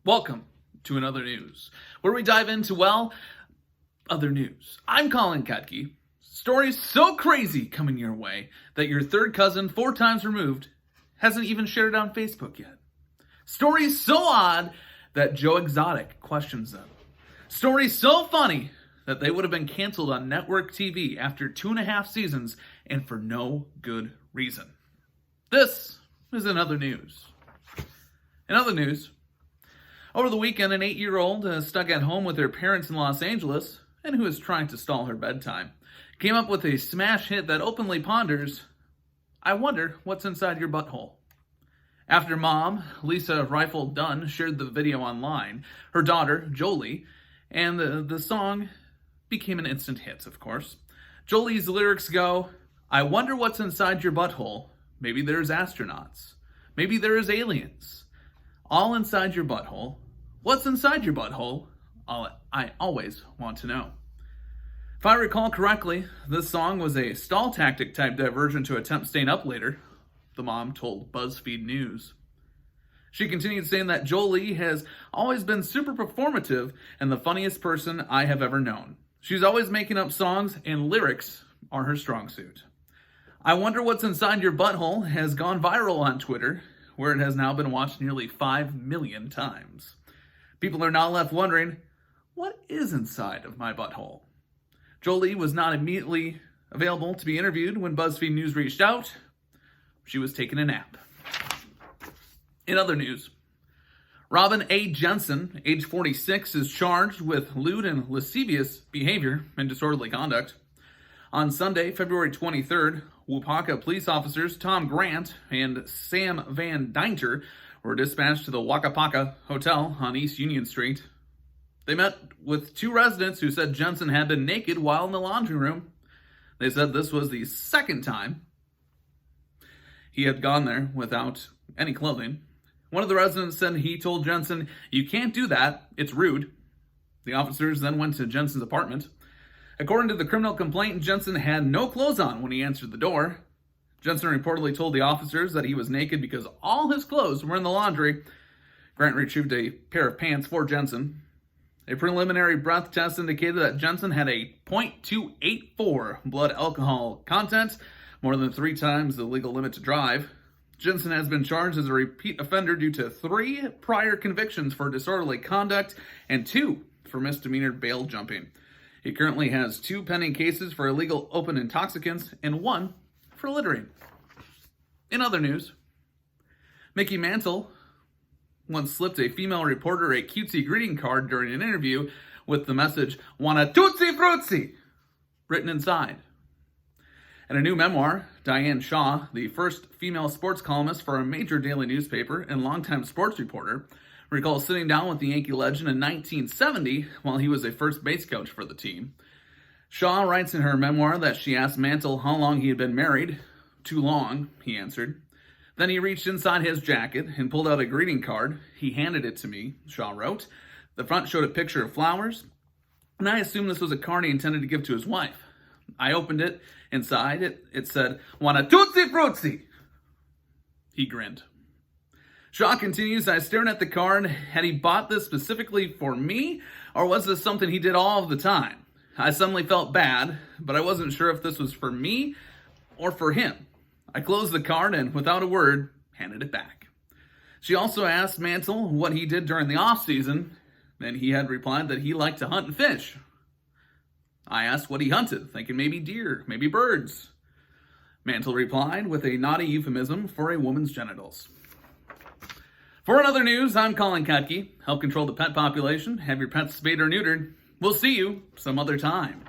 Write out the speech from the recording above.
Welcome to Another News, where we dive into, other news. I'm Colin Ketke. Stories so crazy coming your way that your third cousin, 4 times removed, hasn't even shared it on Facebook yet. Stories so odd that Joe Exotic questions them. Stories so funny that they would have been canceled on network TV after 2.5 seasons and for no good reason. This is Another News. In other news, over the weekend, an 8-year-old stuck at home with her parents in Los Angeles and who is trying to stall her bedtime came up with a smash hit that openly ponders, I wonder what's inside your butthole. After mom, Lisa Rifle Dunn, shared the video online, her daughter, Jolie, and the song became an instant hit, of course. Jolie's lyrics go, I wonder what's inside your butthole. Maybe there's astronauts. Maybe there's aliens. All inside your butthole. What's inside your butthole? I always want to know. If I recall correctly, this song was a stall tactic type diversion to attempt staying up later, the mom told BuzzFeed News. She continued saying that Jolie has always been super performative and the funniest person I have ever known. She's always making up songs and lyrics are her strong suit. I wonder what's inside your butthole has gone viral on Twitter, where it has now been watched nearly 5 million times. People are now left wondering, what is inside of my butthole? Jolie was not immediately available to be interviewed when BuzzFeed News reached out. She was taking a nap. In other news, Robin A. Jensen, age 46, is charged with lewd and lascivious behavior and disorderly conduct. On Sunday, February 23rd, Waupaca police officers Tom Grant and Sam Van Dinter were dispatched to the Waka Paca Hotel on East Union Street. They met with 2 residents who said Jensen had been naked while in the laundry room. They said this was the second time he had gone there without any clothing. One of the residents said he told Jensen, you can't do that, it's rude. The officers then went to Jensen's apartment. According to the criminal complaint, Jensen had no clothes on when he answered the door. Jensen reportedly told the officers that he was naked because all his clothes were in the laundry. Grant retrieved a pair of pants for Jensen. A preliminary breath test indicated that Jensen had a .284 blood alcohol content, more than 3 times the legal limit to drive. Jensen has been charged as a repeat offender due to 3 prior convictions for disorderly conduct and 2 for misdemeanor bail jumping. He currently has 2 pending cases for illegal open intoxicants and 1 for littering. In other news, Mickey Mantle once slipped a female reporter a cutesy greeting card during an interview with the message, "Wanna Tootsie Fruitsie," written inside. In a new memoir, Diane Shaw, the first female sports columnist for a major daily newspaper and longtime sports reporter, recalls sitting down with the Yankee legend in 1970 while he was a first base coach for the team. Shaw writes in her memoir that she asked Mantle how long he had been married. Too long, he answered. Then he reached inside his jacket and pulled out a greeting card. He handed it to me, Shaw wrote. The front showed a picture of flowers, and I assumed this was a card he intended to give to his wife. I opened it. Inside it said, "Wanna Tootsie Fruitsie?" He grinned. Shaw continues, I stared at the card. Had he bought this specifically for me, or was this something he did all of the time? I suddenly felt bad, but I wasn't sure if this was for me or for him. I closed the card and, without a word, handed it back. She also asked Mantle what he did during the off-season, and he had replied that he liked to hunt and fish. I asked what he hunted, thinking maybe deer, maybe birds. Mantle replied with a naughty euphemism for a woman's genitals. For Another News, I'm Colin Ketke. Help control the pet population. Have your pets spayed or neutered. We'll see you some other time.